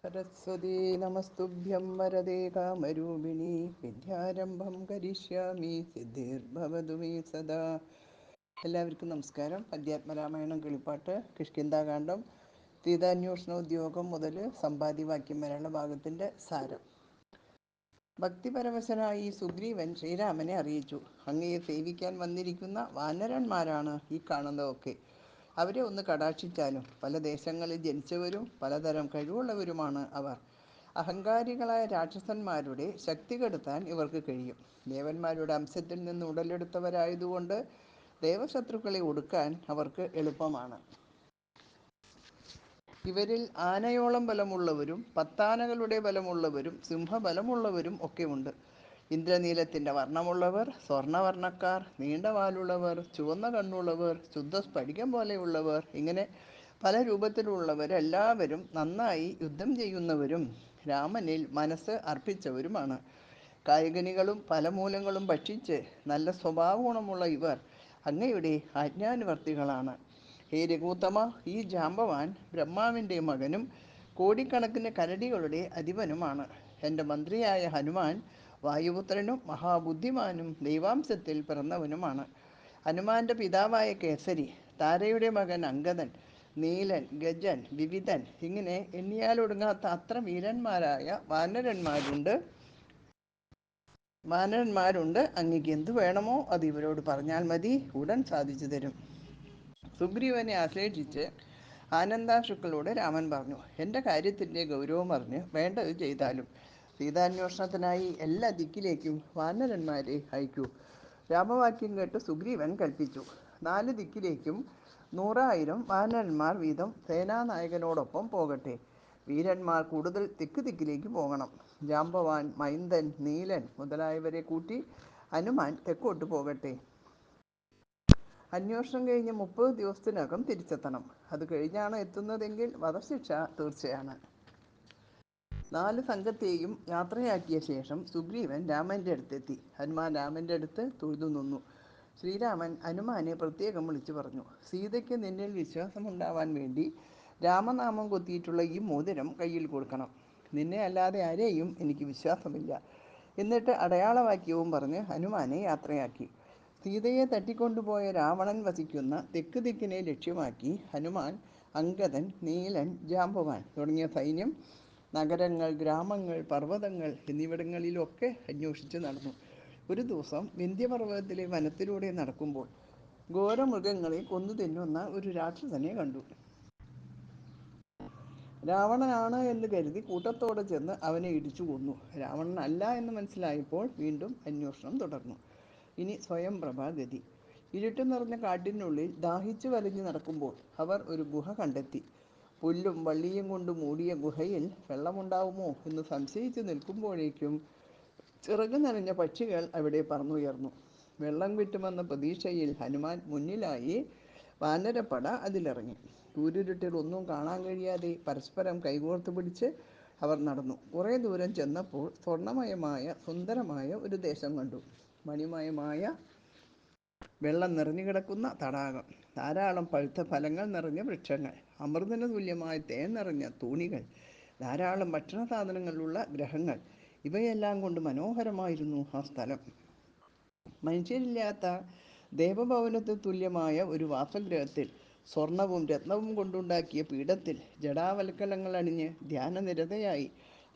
सरस्वती नमस्तुभ्यं वरदे कामरूपिणी विद्यारംഭം करिष्यामि സിദ്ധിർഭവതു മേ സദാ. എല്ലാവർക്കും നമസ്കാരം. അധ്യാത്മരാമായണം കിളിപ്പാട്ട് കിഷ്കിന്ധാകാന്ഡം സീതാന്വേഷണോദ്യോഗം മുതൽ സമ്പാദ്യവാക്യം വരെയുള്ള ഭാഗത്തിൻ്റെ സാരം. ഭക്തിപരവശനായി സുഗ്രീവൻ ശ്രീരാമനെ അറിയിച്ചു, അങ്ങയെ സേവിക്കാൻ വന്നിരിക്കുന്ന വാനരന്മാരാണ് ഈ കാണുന്നതൊക്കെ. അവരെ ഒന്ന് കടാക്ഷിച്ചാലും. പല ദേശങ്ങളിൽ ജനിച്ചവരും പലതരം കഴിവുള്ളവരുമാണ് അവർ. അഹങ്കാരികളായ രാക്ഷസന്മാരുടെ ശക്തി കെടുത്താൻ ഇവർക്ക് കഴിയും. ദേവന്മാരുടെ അംശത്തിൽ നിന്ന് ഉടലെടുത്തവരായതുകൊണ്ട് ദേവശത്രുക്കളെ ഒടുക്കാൻ അവർക്ക് എളുപ്പമാണ്. ഇവരിൽ ആനയോളം ബലമുള്ളവരും പത്താനകളുടെ ബലമുള്ളവരും സിംഹബലമുള്ളവരും ഒക്കെ ഉണ്ട്. ഇന്ദ്രനീലത്തിൻ്റെ വർണ്ണമുള്ളവർ, സ്വർണ്ണവർണ്ണക്കാർ, നീണ്ട വാലുള്ളവർ, ചുവന്ന കണ്ണുള്ളവർ, ശുദ്ധ സ്ഫടികം പോലെയുള്ളവർ, ഇങ്ങനെ പല രൂപത്തിലുള്ളവരെല്ലാവരും നന്നായി യുദ്ധം ചെയ്യുന്നവരും രാമനിൽ മനസ്സ് അർപ്പിച്ചവരുമാണ്. കായികനികളും ഫലമൂലങ്ങളും ഭക്ഷിച്ച് നല്ല സ്വഭാവഗുണമുള്ള ഇവർ അങ്ങയുടെ ആജ്ഞാനുവർത്തികളാണ്. ഹേ രഘൂത്തമ, ഈ ജാമ്പവാൻ ബ്രഹ്മാവിൻ്റെ മകനും കോടിക്കണക്കിന് കരടികളുടെ അധിപനുമാണ്. എൻ്റെ മന്ത്രിയായ ഹനുമാൻ വായുപുത്രനും മഹാബുദ്ധിമാനും ദൈവാംശത്തിൽ പിറന്നവനുമാണ്. ഹനുമാന്റെ പിതാവായ കേസരി, താരയുടെ മകൻ അങ്കദൻ, നീലൻ, ഗജൻ, വിവിധൻ, ഇങ്ങനെ എണ്ണിയാലൊടുങ്ങാത്ത അത്ര വീരന്മാരായ വാനരന്മാരുണ്ട്. അങ്ങക്ക് എന്തു വേണമോ അത് ഇവരോട് പറഞ്ഞാൽ മതി, ഉടൻ സാധിച്ചു തരും. സുഗ്രീവനെ ആശ്ലേഷിച്ച് ആനന്ദാശ്രുക്കളോട് രാമൻ പറഞ്ഞു, എൻ്റെ കാര്യത്തിൻ്റെ ഗൗരവം അറിഞ്ഞ് വേണ്ടത് ചെയ്താലും. സീതാന്വേഷണത്തിനായി എല്ലാ ദിക്കിലേക്കും വാനരന്മാരെ അയക്കൂ. രാമവാക്യം കേട്ട് സുഗ്രീവൻ കൽപ്പിച്ചു. 4 ദിക്കിലേക്കും 100,000 വാനരന്മാർ വീതം സേനാനായകനോടൊപ്പം പോകട്ടെ. വീരന്മാർ കൂടുതൽ തെക്ക് ദിക്കിലേക്ക് പോകണം. ജാമ്പവാൻ, മൈന്ദൻ, നീലൻ മുതലായവരെ കൂട്ടി ഹനുമാൻ തെക്കോട്ട് പോകട്ടെ. അന്വേഷണം കഴിഞ്ഞ് 30 ദിവസത്തിനകം തിരിച്ചെത്തണം. അത് കഴിഞ്ഞാണ് എത്തുന്നതെങ്കിൽ വധശിക്ഷ തീർച്ചയാണ്. 4 സംഘത്തെയും യാത്രയാക്കിയ ശേഷം സുഗ്രീവൻ രാമൻ്റെ അടുത്തെത്തി. ഹനുമാൻ രാമൻ്റെ അടുത്ത് തൊഴുതു നിന്നു. ശ്രീരാമൻ ഹനുമാനെ പ്രത്യേകം വിളിച്ചു പറഞ്ഞു, സീതയ്ക്ക് നിന്നിൽ വിശ്വാസമുണ്ടാവാൻ വേണ്ടി രാമനാമം കൊത്തിയിട്ടുള്ള ഈ മോതിരം കയ്യിൽ കൊടുക്കണം. നിന്നെ അല്ലാതെ ആരെയും എനിക്ക് വിശ്വാസമില്ല. എന്നിട്ട് അടയാളവാക്യവും പറഞ്ഞ് ഹനുമാനെ യാത്രയാക്കി. സീതയെ തട്ടിക്കൊണ്ടുപോയ രാവണൻ വസിക്കുന്ന തെക്ക് ദിക്കിനെ ലക്ഷ്യമാക്കി ഹനുമാൻ അങ്കദൻ, നീലൻ, ജാമ്പവാൻ തുടങ്ങിയ സൈന്യം നഗരങ്ങൾ, ഗ്രാമങ്ങൾ, പർവ്വതങ്ങൾ എന്നിവിടങ്ങളിലൊക്കെ അന്വേഷിച്ച് നടന്നു. ഒരു ദിവസം വിന്ധ്യപർവ്വതത്തിലെ വനത്തിലൂടെ നടക്കുമ്പോൾ ഘോരമൃഗങ്ങളെ കൊന്നു തിന്നുന്ന ഒരു രാക്ഷസനെ കണ്ടു. രാവണനാണ് എന്ന് കരുതി കൂട്ടത്തോടെ ചെന്ന് അവനെ ഇടിച്ചു കൊന്നു. രാവണൻ അല്ല എന്ന് മനസ്സിലായപ്പോൾ വീണ്ടും അന്വേഷണം തുടർന്നു. ഇനി സ്വയം പ്രഭാഗതി. ഇരുട്ട് നിറഞ്ഞ കാട്ടിനുള്ളിൽ ദാഹിച്ചു വലഞ്ഞു നടക്കുമ്പോൾ അവർ ഒരു ഗുഹ കണ്ടെത്തി. പുല്ലും വള്ളിയും കൊണ്ട് മൂടിയ ഗുഹയിൽ വെള്ളമുണ്ടാവുമോ എന്ന് സംശയിച്ച് നിൽക്കുമ്പോഴേക്കും ചിറക് നനഞ്ഞ പക്ഷികൾ അവിടെ പറന്നുയർന്നു. വെള്ളം കിട്ടുമെന്ന പ്രതീക്ഷയിൽ ഹനുമാൻ മുന്നിലായി, വാനരപ്പട അതിലിറങ്ങി. കൂരിരുട്ടിൽ ഒന്നും കാണാൻ കഴിയാതെ പരസ്പരം കൈകോർത്ത് പിടിച്ച് അവർ നടന്നു. കുറേ ദൂരം ചെന്നപ്പോൾ സ്വർണ്ണമയമായ സുന്ദരമായ ഒരു ദേശം കണ്ടു. മണിമയമായ വെള്ളം നിറഞ്ഞു കിടക്കുന്ന തടാകം, ധാരാളം പഴുത്ത ഫലങ്ങൾ നിറഞ്ഞ വൃക്ഷങ്ങൾ, അമൃതന് തുല്യമായ തേൻ നിറഞ്ഞ തൂണികൾ, ധാരാളം ഭക്ഷണ സാധനങ്ങളുള്ള ഗ്രഹങ്ങൾ, ഇവയെല്ലാം കൊണ്ട് മനോഹരമായിരുന്നു ആ സ്ഥലം. മനുഷ്യരില്ലാത്ത ദേവഭവനത്തിന് തുല്യമായ ഒരു വാസഗ്രഹത്തിൽ സ്വർണവും രത്നവും കൊണ്ടുണ്ടാക്കിയ പീഠത്തിൽ ജടാവൽക്കലങ്ങൾ അണിഞ്ഞ് ധ്യാനനിരതയായി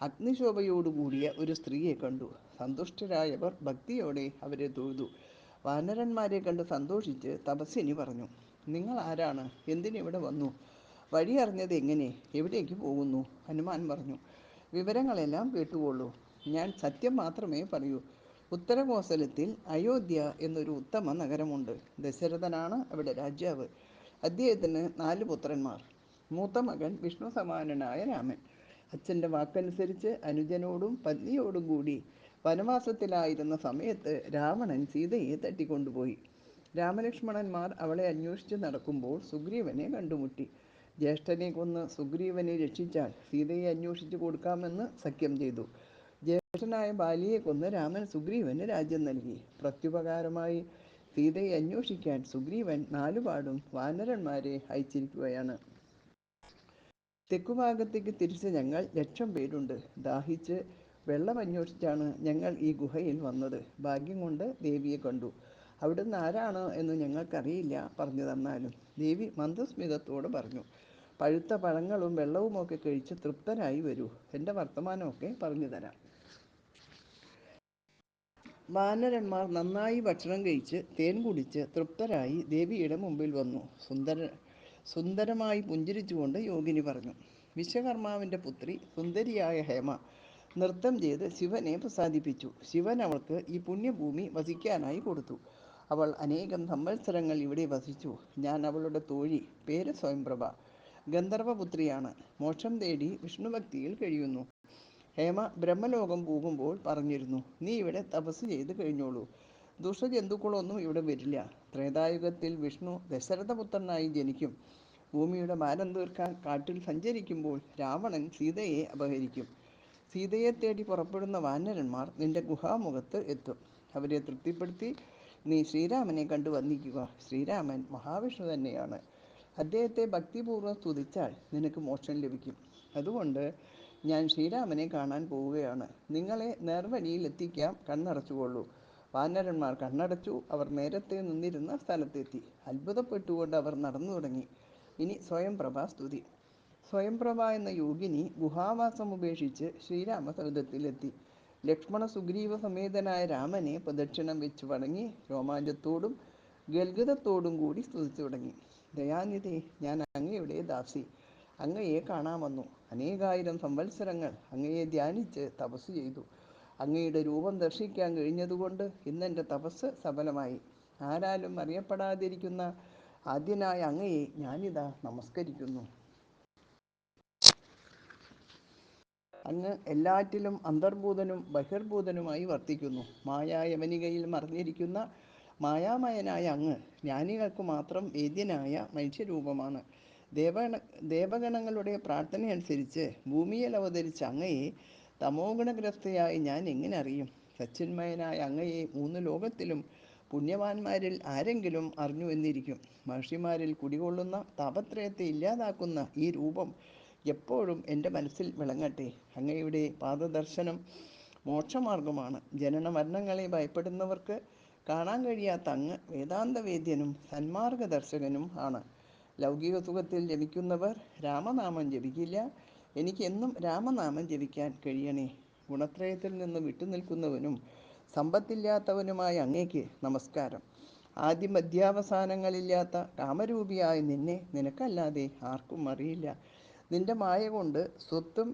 അഗ്നിശോഭയോടുകൂടിയ ഒരു സ്ത്രീയെ കണ്ടു. സന്തുഷ്ടരായവർ ഭക്തിയോടെ അവരെ തൊഴുതു. വാനരന്മാരെ കണ്ട് സന്തോഷിച്ച് തപസ്വിനി പറഞ്ഞു, നിങ്ങൾ ആരാണ്? എന്തിനിവിടെ വന്നു? വഴി അറിഞ്ഞത് എങ്ങനെ? എവിടേക്ക് പോകുന്നു? ഹനുമാൻ പറഞ്ഞു, വിവരങ്ങളെല്ലാം കേട്ടുകൊള്ളൂ. ഞാൻ സത്യം മാത്രമേ പറയൂ. ഉത്തരകോസലത്തിൽ അയോധ്യ എന്നൊരു ഉത്തമ നഗരമുണ്ട്. ദശരഥനാണ് അവിടെ രാജാവ്. അദ്ദേഹത്തിന് 4 പുത്രന്മാർ. മൂത്ത മകൻ വിഷ്ണു സമാനനായ രാമൻ. അച്ഛൻ്റെ വാക്കനുസരിച്ച് അനുജനോടും പത്നിയോടും കൂടി വനവാസത്തിലായിരുന്ന സമയത്ത് രാവണൻ സീതയെ തട്ടിക്കൊണ്ടുപോയി. രാമലക്ഷ്മണന്മാർ അവളെ അന്വേഷിച്ച് നടക്കുമ്പോൾ സുഗ്രീവനെ കണ്ടുമുട്ടി. ജ്യേഷ്ഠനെ കൊന്ന് സുഗ്രീവനെ രക്ഷിച്ചാൽ സീതയെ അന്വേഷിച്ച് കൊടുക്കാമെന്ന് സഖ്യം ചെയ്തു. ജ്യേഷ്ഠനായ ബാലിയെ കൊന്ന് രാമൻ സുഗ്രീവന് രാജ്യം നൽകി. പ്രത്യുപകാരമായി സീതയെ അന്വേഷിക്കാൻ സുഗ്രീവൻ 4 പാടും വാനരന്മാരെ അയച്ചിരിക്കുകയാണ്. തെക്കുഭാഗത്തേക്ക് തിരിച്ച് ഞങ്ങൾ 1,00,000 പേരുണ്ട്. ദാഹിച്ച് വെള്ളമന്വേഷിച്ചാണ് ഞങ്ങൾ ഈ ഗുഹയിൽ വന്നത്. ഭാഗ്യം കൊണ്ട് ദേവിയെ കണ്ടു. അവിടുന്ന് ആരാണ് എന്ന് ഞങ്ങൾക്കറിയില്ല, പറഞ്ഞു തന്നാലും. ദേവി മന്ദസ്മിതത്തോട് പറഞ്ഞു. പഴുത്ത പഴങ്ങളും വെള്ളവുമൊക്കെ കഴിച്ച് തൃപ്തരായി വരൂ. എൻ്റെ വർത്തമാനമൊക്കെ പറഞ്ഞു തരാം. വാനരന്മാർ നന്നായി ഭക്ഷണം കഴിച്ച് തേൻ കുടിച്ച് തൃപ്തരായി ദേവിയുടെ മുമ്പിൽ വന്നു. സുന്ദരമായി പുഞ്ചിരിച്ചുകൊണ്ട് യോഗിനി പറഞ്ഞു. വിശ്വകർമാവിൻ്റെ പുത്രി സുന്ദരിയായ ഹേമ നൃത്തം ചെയ്ത് ശിവനെ പ്രസാദിപ്പിച്ചു. ശിവൻ അവൾക്ക് ഈ പുണ്യഭൂമി വസിക്കാനായി കൊടുത്തു. അവൾ അനേകം സംവത്സരങ്ങൾ ഇവിടെ വസിച്ചു. ഞാൻ അവളുടെ തോഴി. പേര് സ്വയംപ്രഭ. ഗന്ധർവപുത്രിയാണ്. മോക്ഷം തേടി വിഷ്ണുഭക്തിയിൽ കഴിയുന്നു. ഹേമ ബ്രഹ്മലോകം പോകുമ്പോൾ പറഞ്ഞിരുന്നു, നീ ഇവിടെ തപസ് ചെയ്ത് കഴിഞ്ഞോളൂ. ദുഷ്ടജന്തുക്കളൊന്നും ഇവിടെ വരില്ല. ത്രേതായുഗത്തിൽ വിഷ്ണു ദശരഥപുത്രനായി ജനിക്കും. ഭൂമിയുടെ ഭാരം തീർക്കാൻ കാട്ടിൽ സഞ്ചരിക്കുമ്പോൾ രാവണൻ സീതയെ അപഹരിക്കും. സീതയെ തേടി പുറപ്പെടുന്ന വാനരന്മാർ നിന്റെ ഗുഹാമുഖത്ത് എത്തും. അവരെ തൃപ്തിപ്പെടുത്തി നീ ശ്രീരാമനെ കണ്ടു വന്നിക്കുക. ശ്രീരാമൻ മഹാവിഷ്ണു തന്നെയാണ്. അദ്ദേഹത്തെ ഭക്തിപൂർവ്വം സ്തുതിച്ചാൽ നിനക്ക് മോക്ഷം ലഭിക്കും. അതുകൊണ്ട് ഞാൻ ശ്രീരാമനെ കാണാൻ പോവുകയാണ്. നിങ്ങളെ നേർവഴിയിൽ എത്തിക്കാം. കണ്ണടച്ചുകൊള്ളൂ. വാനരന്മാർ കണ്ണടച്ചു. അവർ നേരത്തെ നിന്നിരുന്ന സ്ഥലത്തെത്തി. അത്ഭുതപ്പെട്ടുകൊണ്ട് അവർ നടന്നു തുടങ്ങി. ഇനി സ്വയംപ്രഭ സ്തുതി. സ്വയംപ്രഭ എന്ന യോഗിനി ഗുഹാവാസം ഉപേക്ഷിച്ച് ശ്രീരാമസൗധത്തിലെത്തി. ലക്ഷ്മണ സുഗ്രീവ സമേതനായ രാമനെ പ്രദക്ഷിണം വെച്ച് വണങ്ങി രോമാഞ്ചത്തോടും ഗൽഗതത്തോടും കൂടി സ്തുതിച്ചു തുടങ്ങി. ദയാനിധി, ഞാൻ അങ്ങയുടെ ദാസി. അങ്ങയെ കാണാൻ വന്നു. അനേകായിരം സംവത്സരങ്ങൾ അങ്ങയെ ധ്യാനിച്ച് തപസ് ചെയ്തു. അങ്ങയുടെ രൂപം ദർശിക്കാൻ കഴിഞ്ഞതുകൊണ്ട് ഇന്നെൻ്റെ തപസ് സഫലമായി. ആരാലും അറിയപ്പെടാതിരിക്കുന്ന ആദ്യനായ അങ്ങയെ ഞാനിതാ നമസ്കരിക്കുന്നു. അങ്ങ് എല്ലാറ്റിലും അന്തർഭൂതനും ബഹിർഭൂതനുമായി വർത്തിക്കുന്നു. മായായവനികയിൽ മറിഞ്ഞിരിക്കുന്ന മായാമയനായ അങ്ങ് ജ്ഞാനികൾക്ക് മാത്രം വേദ്യനായ മനുഷ്യരൂപമാണ്. ദേവഗണങ്ങളുടെ പ്രാർത്ഥനയനുസരിച്ച് ഭൂമിയിൽ അവതരിച്ച അങ്ങയെ തമോഗുണഗ്രസ്തയായി ഞാൻ എങ്ങനെ അറിയും? സച്ചിന്മയനായ അങ്ങയെ 3 ലോകത്തിലും പുണ്യവാന്മാരിൽ ആരെങ്കിലും അറിഞ്ഞു എന്നിരിക്കും. മഹർഷിമാരിൽ കുടികൊള്ളുന്ന താപത്രയത്തെ ഇല്ലാതാക്കുന്ന ഈ രൂപം എപ്പോഴും എൻ്റെ മനസ്സിൽ വിളങ്ങട്ടെ. അങ്ങയുടെ പാദദർശനം മോക്ഷമാർഗമാണ്. ജനനമരണങ്ങളെ ഭയപ്പെടുന്നവർക്ക് കാണാൻ കഴിയാത്ത അങ്ങ് വേദാന്തവേദ്യനും സന്മാർഗദർശകനും ആണ്. ലൗകിക സുഖത്തിൽ ജപിക്കുന്നവർ രാമനാമം ജപിക്കില്ല. എനിക്ക് എന്നും രാമനാമം ജപിക്കാൻ കഴിയണേ. ഗുണത്രയത്തിൽ നിന്ന് വിട്ടുനിൽക്കുന്നവനും സമ്പത്തില്ലാത്തവനുമായ അങ്ങേക്ക് നമസ്കാരം. ആദ്യമധ്യാവസാനങ്ങളില്ലാത്ത കാമരൂപിയായ നിന്നെ നിനക്കല്ലാതെ ആർക്കും അറിയില്ല. നിന്റെ മായ കൊണ്ട് സ്വത്തും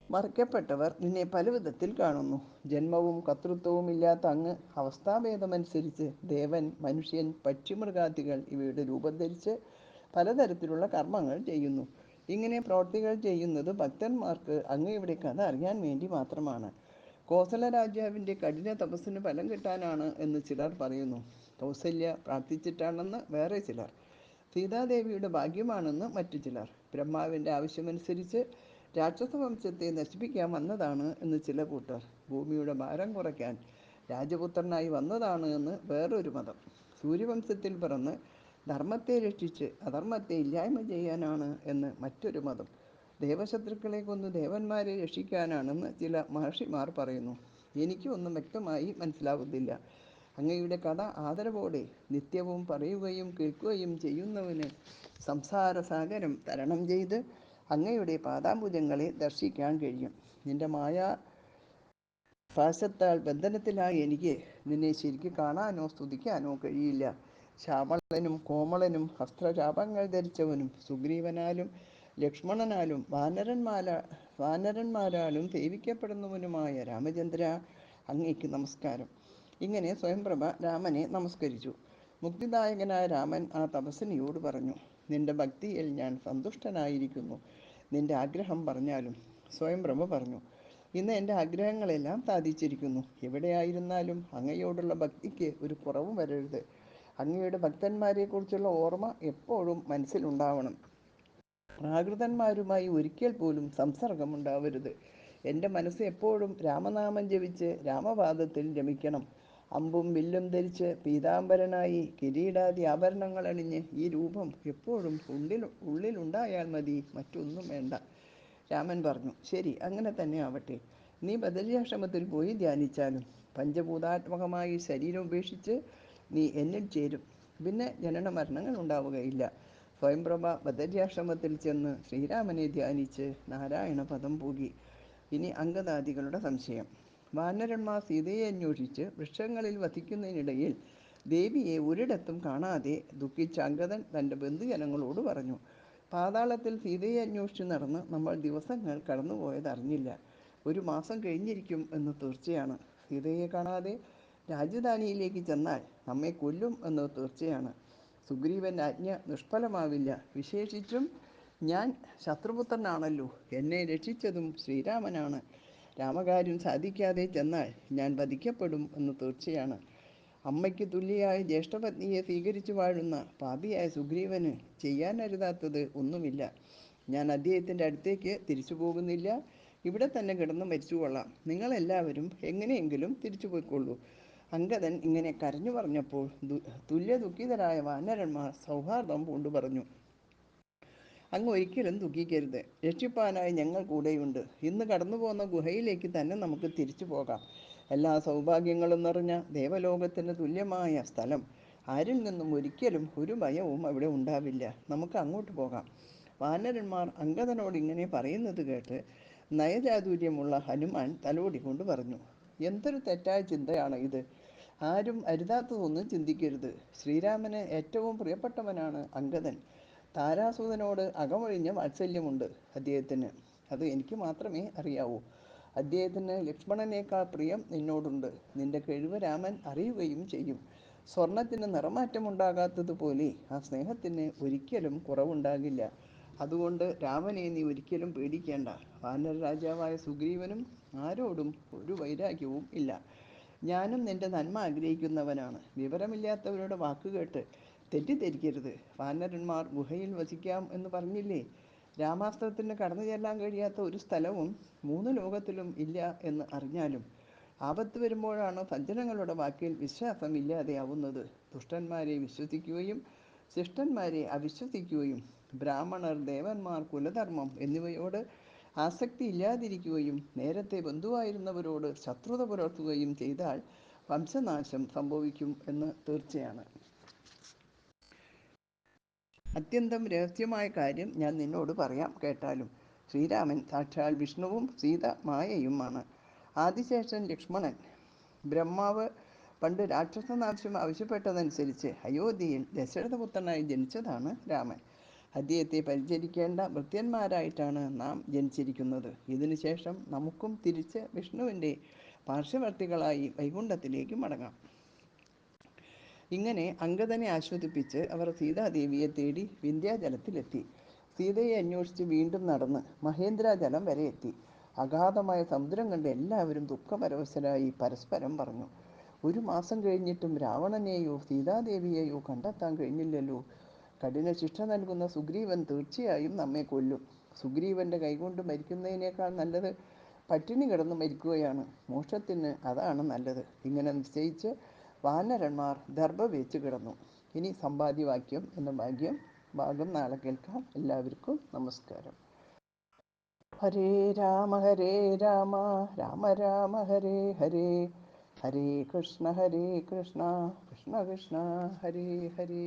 മറിക്കപ്പെട്ടവർ നിന്നെ പലവിധത്തിൽ കാണുന്നു. ജന്മവും കർത്തൃത്വവും ഇല്ലാത്ത അങ്ങ് അവസ്ഥാഭേദമനുസരിച്ച് ദേവൻ, മനുഷ്യൻ, പക്ഷിമൃഗാദികൾ ഇവയുടെ രൂപം ധരിച്ച് പലതരത്തിലുള്ള കർമ്മങ്ങൾ ചെയ്യുന്നു. ഇങ്ങനെ പ്രവൃത്തികൾ ചെയ്യുന്നത് ഭക്തന്മാർക്ക് അങ്ങയുടെ കഥ അറിയാൻ വേണ്ടി മാത്രമാണ്. കോസല രാജാവിൻ്റെ കഠിന തപസ്സിന് ഫലം കിട്ടാനാണ് എന്ന് ചിലർ പറയുന്നു. കൗസല്യ പ്രാർത്ഥിച്ചിട്ടാണെന്ന് വേറെ ചിലർ. സീതാദേവിയുടെ ഭാഗ്യമാണെന്ന് മറ്റു ചിലർ. ബ്രഹ്മാവിൻ്റെ ആവശ്യമനുസരിച്ച് രാക്ഷസവംശത്തെ നശിപ്പിക്കാൻ വന്നതാണ് എന്ന് ചില കൂട്ടർ. ഭൂമിയുടെ ഭാരം കുറയ്ക്കാൻ രാജപുത്രനായി വന്നതാണ് എന്ന് വേറൊരു മതം. സൂര്യവംശത്തിൽ പിറന്ന് ധർമ്മത്തെ രക്ഷിച്ച് അധർമ്മത്തെ ഇല്ലായ്മ ചെയ്യാനാണ് എന്ന് മറ്റൊരു മതം. ദേവശത്രുക്കളെ കൊന്ന് ദേവന്മാരെ രക്ഷിക്കാനാണെന്ന് ചില മഹർഷിമാർ പറയുന്നു. എനിക്ക് ഒന്നും വ്യക്തമായി മനസ്സിലാവുന്നില്ല. അങ്ങയുടെ കഥ ആദരവോടെ നിത്യവും പറയുകയും കേൾക്കുകയും ചെയ്യുന്നവന് സംസാരസാഗരം തരണം ചെയ്ത് അങ്ങയുടെ പാദാംബുജങ്ങളെ ദർശിക്കാൻ കഴിയും. നിന്റെ മായാ പാശത്താൽ ബന്ധനത്തിലായി എനിക്ക് നിന്നെ ശരിക്ക് കാണാനോ സ്തുതിക്കാനോ കഴിയില്ല. ശ്യാമളനും കോമളനും ഹസ്ത്രചാപങ്ങൾ ധരിച്ചവനും സുഗ്രീവനാലും ലക്ഷ്മണനാലും വാനരന്മാരാലും സേവിക്കപ്പെടുന്നവനുമായ രാമചന്ദ്ര, അങ്ങേക്ക് നമസ്കാരം. ഇങ്ങനെ സ്വയംപ്രഭ രാമനെ നമസ്കരിച്ചു. മുക്തിദായകനായ രാമൻ ആ തപസ്വിനിയോട് പറഞ്ഞു, നിന്റെ ഭക്തിയിൽ ഞാൻ സന്തുഷ്ടനായിരിക്കുന്നു. നിന്റെ ആഗ്രഹം പറഞ്ഞാലും. സ്വയംപ്രഭ പറഞ്ഞു, ഇന്ന് എൻ്റെ ആഗ്രഹങ്ങളെല്ലാം സാധിച്ചിരിക്കുന്നു. എവിടെയായിരുന്നാലും അങ്ങയോടുള്ള ഭക്തിക്ക് ഒരു കുറവും വരരുത്. അങ്ങയുടെ ഭക്തന്മാരെക്കുറിച്ചുള്ള ഓർമ്മ എപ്പോഴും മനസ്സിലുണ്ടാവണം. പ്രാകൃതന്മാരുമായി ഒരിക്കൽ പോലും സംസർഗമുണ്ടാവരുത്. എൻ്റെ മനസ്സ് എപ്പോഴും രാമനാമം ജപിച്ച് രാമപാദത്തിൽ രമിക്കണം. അമ്പും വില്ലും ധരിച്ച് പീതാംബരനായി കിരീടാദി ആഭരണങ്ങൾ അണിഞ്ഞ് ഈ രൂപം എപ്പോഴും ഉള്ളിലുണ്ടായാൽ മതി, മറ്റൊന്നും വേണ്ട. രാമൻ പറഞ്ഞു, ശരി, അങ്ങനെ തന്നെ ആവട്ടെ. നീ ബദരിയാശ്രമത്തിൽ പോയി ധ്യാനിച്ചാലും പഞ്ചഭൂതാത്മകമായി ശരീരം ഉപേക്ഷിച്ച് നീ എന്നിൽ ചേരും. പിന്നെ ജനന മരണങ്ങൾ ഉണ്ടാവുകയില്ല. സ്വയംപ്രഭ ബദര്യാശ്രമത്തിൽ ചെന്ന് ശ്രീരാമനെ ധ്യാനിച്ച് നാരായണ പദം പൂകി. ഇനി അംഗദാദികളുടെ സംശയം. വാനരന്മാർ സീതയെ അന്വേഷിച്ച് വൃക്ഷങ്ങളിൽ വസിക്കുന്നതിനിടയിൽ ദേവിയെ ഒരിടത്തും കാണാതെ ദുഃഖിച്ച അംഗദൻ തൻ്റെ ബന്ധുജനങ്ങളോട് പറഞ്ഞു, പാതാളത്തിൽ സീതയെ അന്വേഷിച്ച് നടന്ന് നമ്മൾ ദിവസങ്ങൾ കടന്നുപോയത് അറിഞ്ഞില്ല. 1 മാസം കഴിഞ്ഞിരിക്കും എന്ന് തീർച്ചയാണ്. സീതയെ കാണാതെ രാജധാനിയിലേക്ക് ചെന്നാൽ നമ്മെ കൊല്ലും എന്ന് തീർച്ചയാണ്. സുഗ്രീവൻ്റെ ആജ്ഞ നിഷ്ഫലമാവില്ല. വിശേഷിച്ചും ഞാൻ ശത്രുപുത്രനാണല്ലോ. എന്നെ രക്ഷിച്ചതും ശ്രീരാമനാണ്. രാമകാര്യം സാധിക്കാതെ ചെന്നാൽ ഞാൻ വധിക്കപ്പെടും എന്ന് തീർച്ചയാണ്. അമ്മയ്ക്ക് തുല്യയായ ജ്യേഷ്ഠപത്നിയെ സ്വീകരിച്ചു വാഴുന്ന പാപിയായ സുഗ്രീവന് ചെയ്യാനരുതാത്തത് ഒന്നുമില്ല. ഞാൻ അദ്ദേഹത്തിൻ്റെ അടുത്തേക്ക് തിരിച്ചു പോകുന്നില്ല. ഇവിടെ തന്നെ കിടന്ന് മരിച്ചുകൊള്ളാം. നിങ്ങളെല്ലാവരും എങ്ങനെയെങ്കിലും തിരിച്ചു പോയിക്കൊള്ളൂ. അംഗദൻ ഇങ്ങനെ കരഞ്ഞു പറഞ്ഞപ്പോൾ തുല്യ ദുഃഖിതരായ വാനരന്മാർ സൗഹാർദ്ദം പൂണ്ടു പറഞ്ഞു, അങ്ങ് ഒരിക്കലും ദുഃഖിക്കരുത്. രക്ഷിപ്പാനായി ഞങ്ങൾ കൂടെയുണ്ട്. ഇന്ന് കടന്നു പോകുന്ന ഗുഹയിലേക്ക് തന്നെ നമുക്ക് തിരിച്ചു പോകാം. എല്ലാ സൗഭാഗ്യങ്ങളും നിറഞ്ഞ ദേവലോകത്തിന് തുല്യമായ സ്ഥലം. ആരിൽ നിന്നും ഒരിക്കലും ഒരു ഭയവും അവിടെ ഉണ്ടാവില്ല. നമുക്ക് അങ്ങോട്ട് പോകാം. വാനരന്മാർ അംഗദനോട് ഇങ്ങനെ പറയുന്നത് കേട്ട് നയചാതുര്യമുള്ള ഹനുമാൻ തലോടിക്കൊണ്ട് പറഞ്ഞു, എന്തൊരു തെറ്റായ ചിന്തയാണ് ഇത്. ആരും അരുതാത്തതൊന്നും ചിന്തിക്കരുത്. ശ്രീരാമന് ഏറ്റവും പ്രിയപ്പെട്ടവനാണ് അംഗദൻ. താരാസുതനോട് അകമൊഴിഞ്ഞ വാത്സല്യമുണ്ട് അദ്ദേഹത്തിന്. അത് എനിക്ക് മാത്രമേ അറിയാവൂ. അദ്ദേഹത്തിന് ലക്ഷ്മണനേക്കാൾ പ്രിയം നിന്നോടുണ്ട്. നിന്റെ കഴിവ് രാമൻ അറിയുകയും ചെയ്യും. സ്വർണത്തിന് നിറമാറ്റമുണ്ടാകാത്തതുപോലെ ആ സ്നേഹത്തിന് ഒരിക്കലും കുറവുണ്ടാകില്ല. അതുകൊണ്ട് രാമനെ നീ ഒരിക്കലും പേടിക്കേണ്ട. വാനര രാജാവായ സുഗ്രീവനും ആരോടും ഒരു വൈരാഗ്യവും ഇല്ല. ഞാനും നിന്റെ നന്മ ആഗ്രഹിക്കുന്നവനാണ്. വിവരമില്ലാത്തവരുടെ വാക്കുകേട്ട് തെറ്റിദ്ധരിക്കരുത്. വാനരന്മാർ ഗുഹയിൽ വസിക്കാം എന്ന് പറഞ്ഞില്ലേ? രാമാസ്ത്രത്തിന് കടന്നു ചെല്ലാൻ കഴിയാത്ത ഒരു സ്ഥലവും 3 ലോകത്തിലും ഇല്ല എന്ന് അറിഞ്ഞാലും ആപത്ത് വരുമ്പോഴാണ് സജ്ജനങ്ങളുടെ വാക്കിൽ വിശ്വാസം ഇല്ലാതെയാവുന്നത്. ദുഷ്ടന്മാരെ വിശ്വസിക്കുകയും ശിഷ്ടന്മാരെ അവിശ്വസിക്കുകയും ബ്രാഹ്മണർ, ദേവന്മാർ, കുലധർമ്മം എന്നിവയോട് ആസക്തി ഇല്ലാതിരിക്കുകയും നേരത്തെ ബന്ധുവായിരുന്നവരോട് ശത്രുത പുലർത്തുകയും ചെയ്താൽ വംശനാശം സംഭവിക്കും എന്ന് തീർച്ചയാണ്. അത്യന്തം രഹസ്യമായ കാര്യം ഞാൻ നിന്നോട് പറയാം, കേട്ടാലും. ശ്രീരാമൻ സാക്ഷാൽ വിഷ്ണുവും സീത മായയുമാണ്. ആദിശേഷൻ ലക്ഷ്മണൻ. ബ്രഹ്മാവ് പണ്ട് രാക്ഷസനാശം ആവശ്യപ്പെട്ടതനുസരിച്ച് അയോധ്യയിൽ ദശരഥപുത്രനായി ജനിച്ചതാണ് രാമൻ. അദ്ദേഹത്തെ പരിചരിക്കേണ്ട ഭൃത്യന്മാരായിട്ടാണ് നാം ജനിച്ചിരിക്കുന്നത്. ഇതിനുശേഷം നമുക്കും തിരിച്ച് വിഷ്ണുവിൻ്റെ പാർശ്വവർത്തികളായി വൈകുണ്ഠത്തിലേക്ക് മടങ്ങാം. ഇങ്ങനെ അംഗദനെ ആശ്വസിപ്പിച്ച് അവർ സീതാദേവിയെ തേടി വിന്ധ്യാചലത്തിലെത്തി. സീതയെ അന്വേഷിച്ച് വീണ്ടും നടന്ന് മഹേന്ദ്രാചലം വരെ എത്തി. അഗാധമായ സമുദ്രം കണ്ട് എല്ലാവരും ദുഃഖപരവശരായി പരസ്പരം പറഞ്ഞു, 1 മാസം കഴിഞ്ഞിട്ടും രാവണനെയോ സീതാദേവിയെയോ കണ്ടെത്താൻ കഴിഞ്ഞില്ലല്ലോ. കഠിന ശിക്ഷ നൽകുന്ന സുഗ്രീവൻ തീർച്ചയായും നമ്മെ കൊല്ലും. സുഗ്രീവൻ്റെ കൈകൊണ്ട് മരിക്കുന്നതിനേക്കാൾ നല്ലത് പട്ടിണി കിടന്ന് മരിക്കുകയാണ്. മോക്ഷത്തിന് അതാണ് നല്ലത്. ഇങ്ങനെ നിശ്ചയിച്ച് വാനരന്മാർ ദർഭ വെച്ച് കിടന്നു. ഇനി സമ്പാദ്യവാക്യം എന്ന ഭാഗം നാളെ കേൾക്കാം. എല്ലാവർക്കും നമസ്കാരം. ഹരേ രാമ രാമ രാമ ഹരേ ഹരേ, ഹരേ കൃഷ്ണ കൃഷ്ണ കൃഷ്ണ ഹരേ ഹരേ.